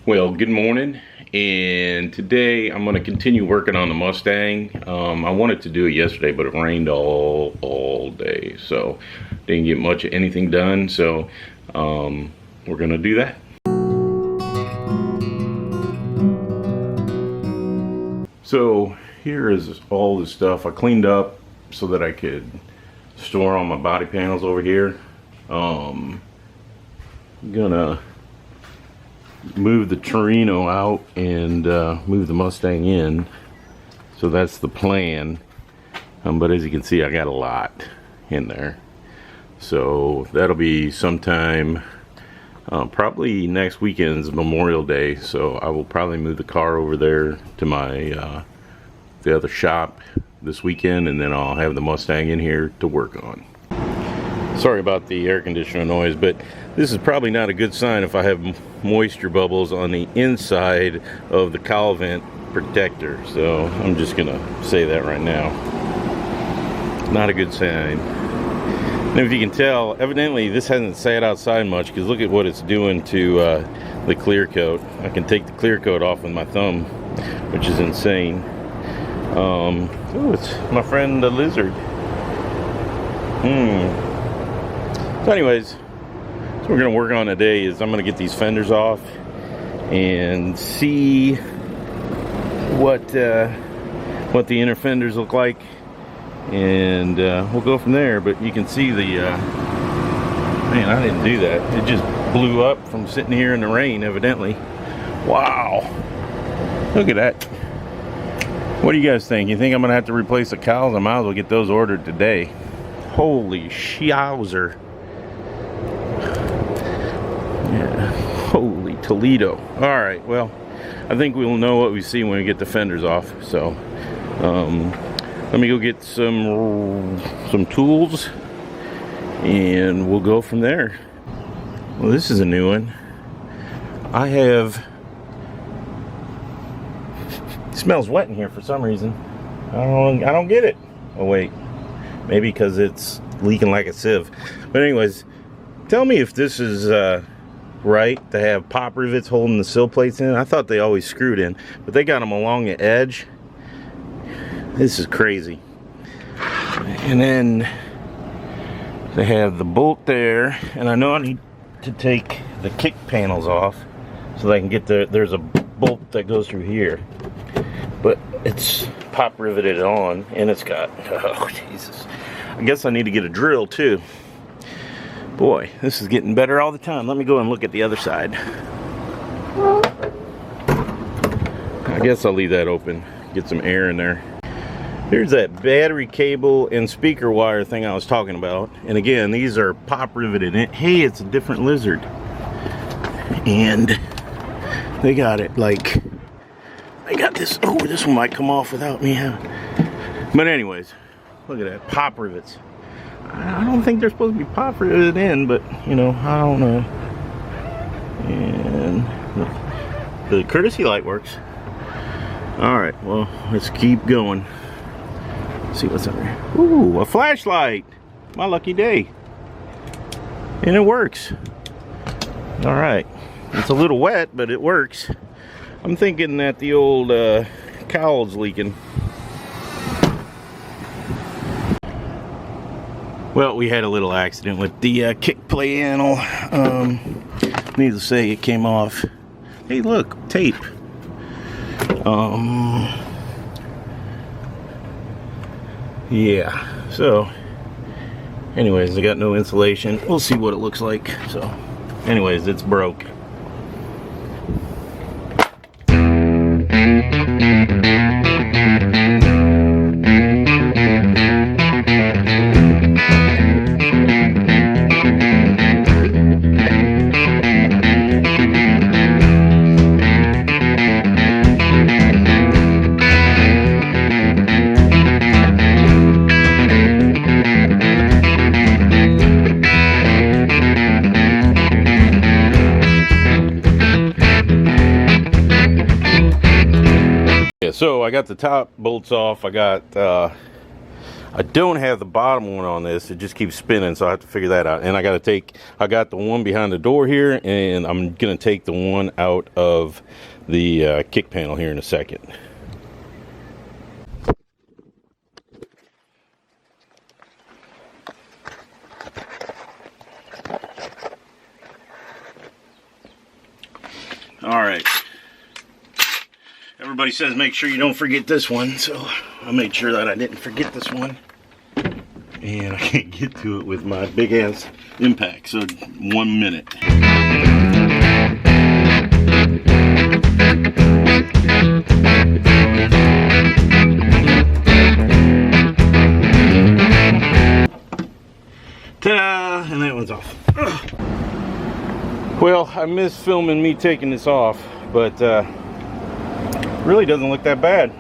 Well, good morning, and today I'm going to continue working on the Mustang. I wanted to do it yesterday, but it rained all day, so didn't get much of anything done. So we're going to do that. So here is all the stuff I cleaned up so that I could store all my body panels over here. I'm gonna move the Torino out and move the Mustang in, so that's the plan. But as you can see, I got a lot in there, so that'll be sometime probably next weekend's Memorial Day, so I will probably move the car over there to my the other shop this weekend, and then I'll have the Mustang in here to work on. Sorry about the air conditioner noise, but this is probably not a good sign if I have moisture bubbles on the inside of the cowl vent protector. So I'm just gonna say that right now. Not a good sign. And if you can tell, evidently this hasn't sat outside much, because look at what it's doing to the clear coat. I can take the clear coat off with my thumb, which is insane. Oh, it's my friend the lizard. So anyways, what we're going to work on today is I'm going to get these fenders off and see what the inner fenders look like, and we'll go from there. But you can see the man, I didn't do that. It just blew up from sitting here in the rain, evidently. Wow, look at that. What do you guys think? You think I'm going to have to replace the cowls? I might as well get those ordered today. Holy showzer. Yeah, holy Toledo. All right, well, I think we'll know what we see when we get the fenders off. So let me go get some tools and we'll go from there. Well, this is a new one. It smells wet in here for some reason. I don't get it. Oh wait, maybe because it's leaking like a sieve. But anyways, tell me if this is right to have pop rivets holding the sill plates in. I thought they always screwed in, but they got them along the edge. This is crazy. And then they have the bolt there, and I know I need to take the kick panels off so that I can get there's a bolt that goes through here, but it's pop riveted on, and it's got, oh Jesus, I guess I need to get a drill too. Boy, this is getting better all the time. Let me go and look at the other side. I guess I'll leave that open, get some air in there. Here's that battery cable and speaker wire thing I was talking about. And again, these are pop riveted in. Hey, it's a different lizard. And they got it like, I got this. Oh, this one might come off without me having. But anyways, look at that, pop rivets. I don't think they're supposed to be pop riveted in, but you know, I don't know. And the courtesy light works. Alright, well, let's keep going. See what's up there. Ooh, a flashlight. My lucky day. And it works. Alright. It's a little wet, but it works. I'm thinking that the old cowl's leaking. Well, we had a little accident with the kick panel. Needless to say, it came off. Hey, look, tape. Yeah, so anyways, I got no insulation. We'll see what it looks like. So anyways, it's broke. So I got the top bolts off. I I don't have the bottom one on this. It just keeps spinning, so I have to figure that out. And I got the one behind the door here, and I'm gonna take the one out of the kick panel here in a second. All right. Everybody says make sure you don't forget this one, so I made sure that I didn't forget this one. And I can't get to it with my big ass impact, so 1 minute. Ta-da! And that one's off. Ugh. Well, I missed filming me taking this off, but really doesn't look that bad.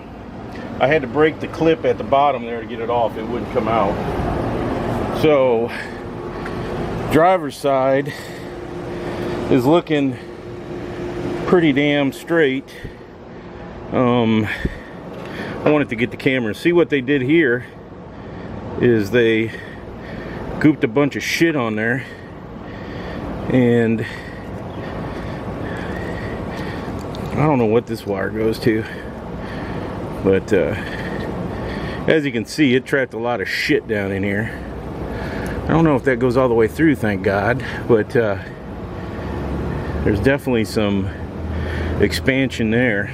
I had to break the clip at the bottom there to get it off. It wouldn't come out. So, driver's side is looking pretty damn straight. I wanted to get the camera and see what they did here. Is they gooped a bunch of shit on there, and I don't know what this wire goes to, but as you can see, it trapped a lot of shit down in here. I don't know if that goes all the way through, thank God, but there's definitely some expansion there.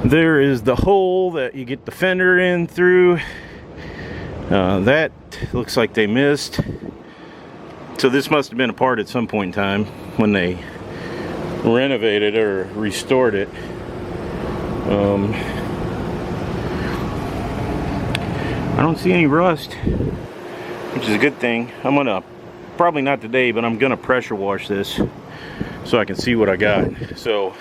There is the hole that you get the fender in through. That looks like they missed. So this must have been a part at some point in time when they renovated or restored it. I don't see any rust, which is a good thing. I'm gonna, probably not today, but I'm gonna pressure wash this so I can see what I got. So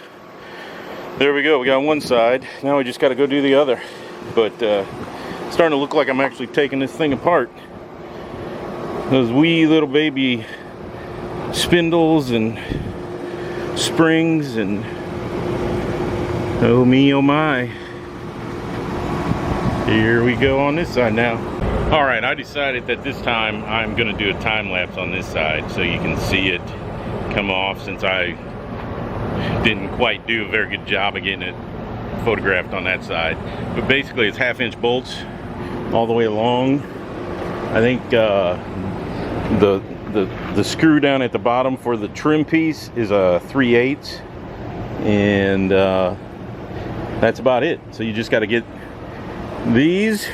there we go, we got one side. Now we just got to go do the other. But it's starting to look like I'm actually taking this thing apart. Those wee little baby spindles and springs and oh me, oh my. Here we go on this side now. All right, I decided that this time I'm gonna do a time lapse on this side so you can see it come off, since I didn't quite do a very good job of getting it photographed on that side. But basically it's 1/2-inch bolts all the way along. I think the screw down at the bottom for the trim piece is a 3/8, and that's about it. So you just got to get these,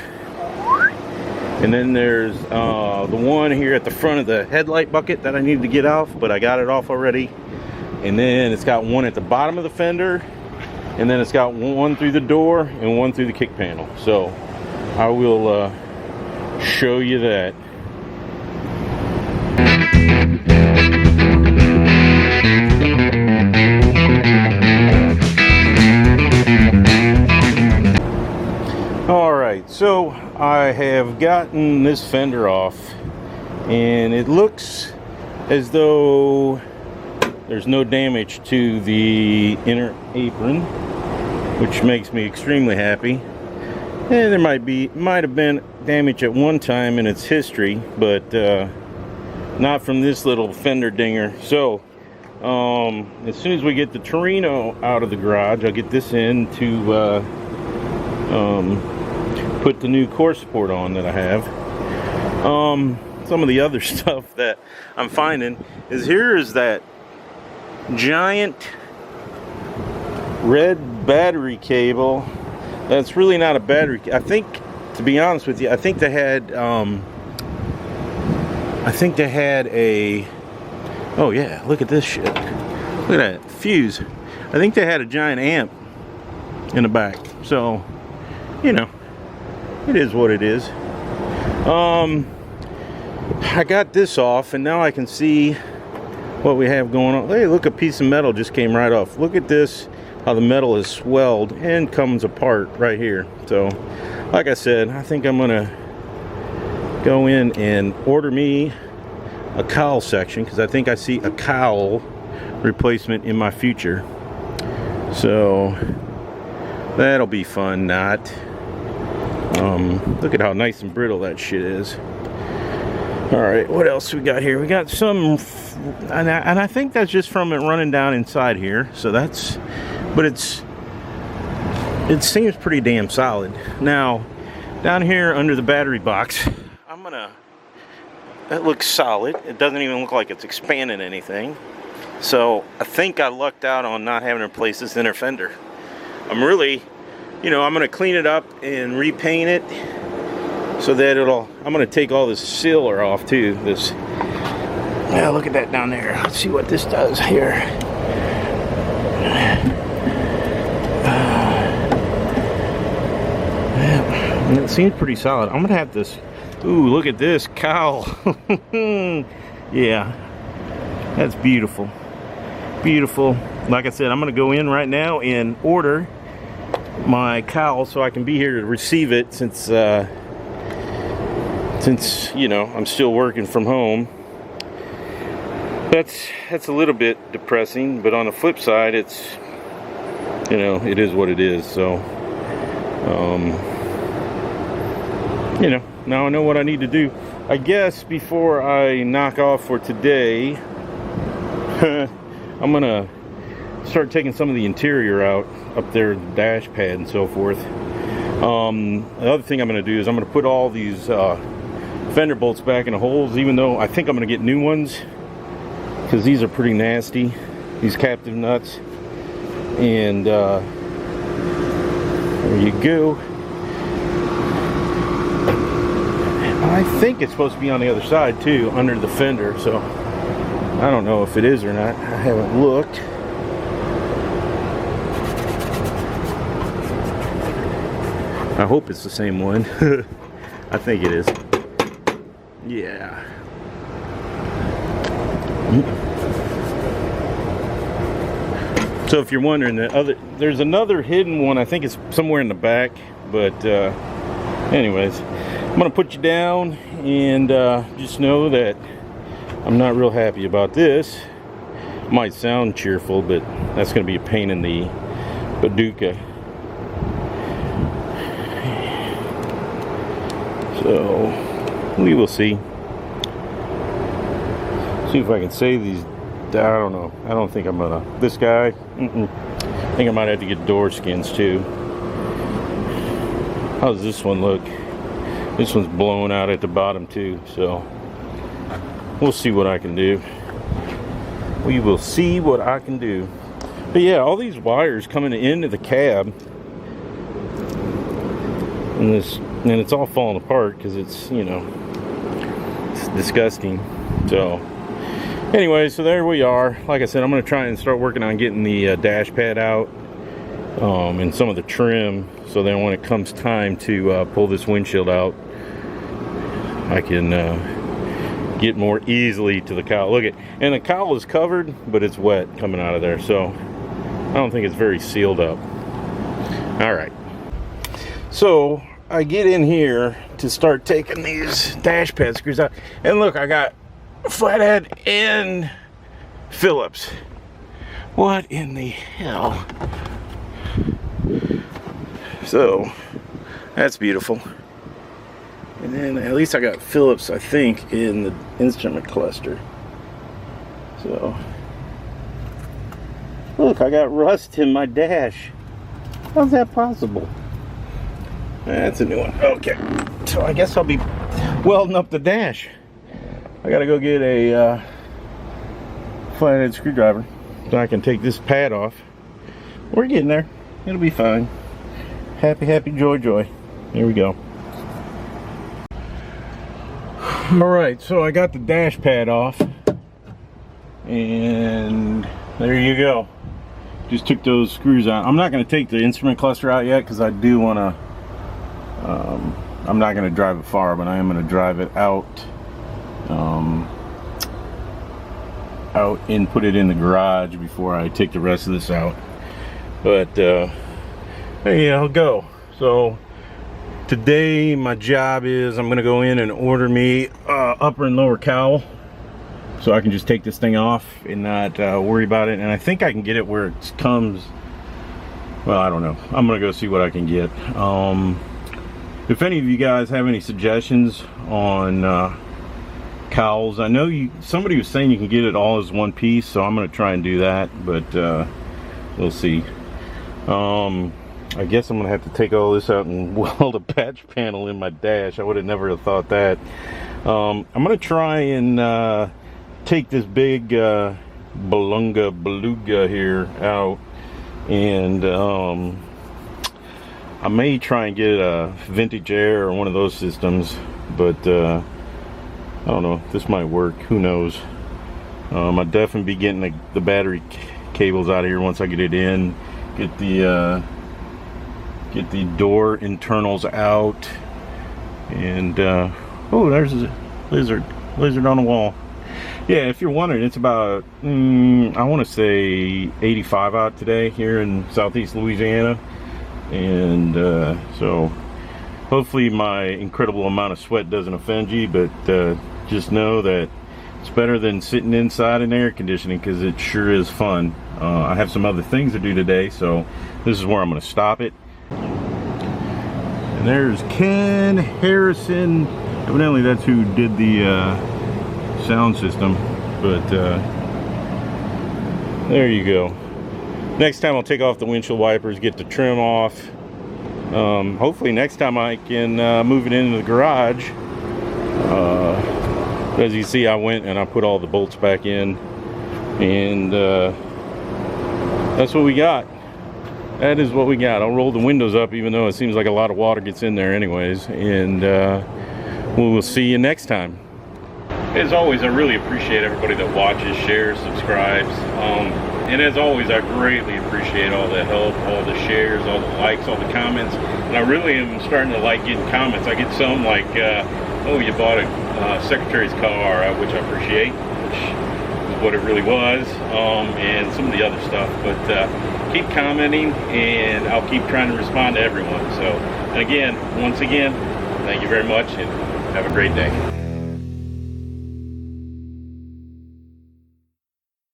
and then there's the one here at the front of the headlight bucket that I need to get off, but I got it off already. And then it's got one at the bottom of the fender, and then it's got one through the door and one through the kick panel. So I will show you that. Alright, so I have gotten this fender off, and it looks as though there's no damage to the inner apron, which makes me extremely happy. And there might have been damage at one time in its history, but not from this little fender dinger. So as soon as we get the Torino out of the garage, I'll get this in to put the new core support on that I have. Some of the other stuff that I'm finding is here is that giant red battery cable. That's really not a battery. I think, to be honest with you, I think they had a, oh yeah, look at this shit. Look at that fuse. I think they had a giant amp in the back. So, you know, it is what it is. I got this off, and now I can see what we have going on. Hey, look, a piece of metal just came right off. Look at this, how the metal is swelled and comes apart right here. So, like I said, I think I'm gonna go in and order me a cowl section, because I think I see a cowl replacement in my future. So that'll be fun. Not Look at how nice and brittle that shit is. All right, what else we got here? We got some, and I think that's just from it running down inside here. So that's, but it seems pretty damn solid. Now, down here under the battery box, that looks solid. It doesn't even look like it's expanding anything. So I think I lucked out on not having to replace this inner fender. I'm really, I'm gonna clean it up and repaint it so that I'm gonna take all this sealer off too. Yeah, look at that down there. Let's see what this does here. Yeah, it seems pretty solid. I'm gonna have this. Ooh, look at this cowl. Yeah, that's beautiful. Beautiful. Like I said, I'm gonna go in right now and order my cowl so I can be here to receive it, since I'm still working from home. That's a little bit depressing, but on the flip side, it is what it is. So now I know what I need to do. I guess before I knock off for today, I'm gonna start taking some of the interior out up there, the dash pad and so forth. The other thing I'm gonna do is I'm gonna put all these fender bolts back in the holes, even though I think I'm gonna get new ones, because these are pretty nasty, these captive nuts. And there you go. I think it's supposed to be on the other side too, under the fender, so I don't know if it is or not. I haven't looked. I hope it's the same one. I think it is. Yeah. So if you're wondering, there's another hidden one. I think it's somewhere in the back, but anyways, I'm gonna put you down and just know that I'm not real happy about this. Might sound cheerful, but that's gonna be a pain in the Paducah. So we will see. See if I can save these. I don't know. I don't think I'm gonna. This guy. I think I might have to get door skins too. How does this one look? This one's blown out at the bottom too, so we'll see what I can do. We will see what I can do. But yeah, all these wires coming into the cab, and it's all falling apart because it's it's disgusting. So anyway, so there we are. Like I said, I'm going to try and start working on getting the dash pad out and some of the trim, so then when it comes time to pull this windshield out, I can get more easily to the cowl. Look at, and the cowl is covered, but it's wet coming out of there, so I don't think it's very sealed up. All right, so I get in here to start taking these dash pad screws out, and look, I got flathead and Phillips. What in the hell? So that's beautiful. And then at least I got Phillips, I think, in the instrument cluster. So look, I got rust in my dash. How's that possible? That's a new one. Okay, so I guess I'll be welding up the dash. I gotta go get a flathead screwdriver so I can take this pad off. We're getting there. It'll be fine. Happy, happy, joy, joy. Here we go. Alright, so I got the dash pad off. And there you go. Just took those screws out. I'm not going to take the instrument cluster out yet because I do want to... I'm not going to drive it far, but I am going to drive it out. Out and put it in the garage before I take the rest of this out. But there you go. So today my job is I'm gonna go in and order me upper and lower cowl, so I can just take this thing off and not worry about it. And I think I can get it where it comes. Well, I don't know. I'm gonna go see what I can get. If any of you guys have any suggestions on cowls, I know somebody was saying you can get it all as one piece, so I'm going to try and do that, but we'll see. I guess I'm going to have to take all this out and weld a patch panel in my dash. I would have never have thought that. I'm going to try and take this big beluga here out, and I may try and get a vintage air or one of those systems, but I don't know, this might work, who knows. I'll definitely be getting the battery cables out of here once I get it in, get the door internals out, and oh, there's a lizard on the wall. Yeah, if you're wondering, it's about I want to say 85 out today here in southeast Louisiana, and so hopefully my incredible amount of sweat doesn't offend you, but just know that it's better than sitting inside in air conditioning, because it sure is fun. I have some other things to do today, so this is where I'm going to stop it. And there's Ken Harrison. Evidently that's who did the sound system, but there you go. Next time I'll take off the windshield wipers, get the trim off. Hopefully next time I can move it into the garage. As you see, I went and I put all the bolts back in, and that's what we got. That is what we got. I'll roll the windows up, even though it seems like a lot of water gets in there anyways, and we will see you next time. As always, I really appreciate everybody that watches, shares, subscribes, and as always, I greatly appreciate all the help, all the shares, all the likes, all the comments, and I really am starting to like getting comments. I get some like, oh, you bought a secretary's car, which I appreciate, which is what it really was, and some of the other stuff, but keep commenting, and I'll keep trying to respond to everyone. So, and again, once again, thank you very much, and have a great day.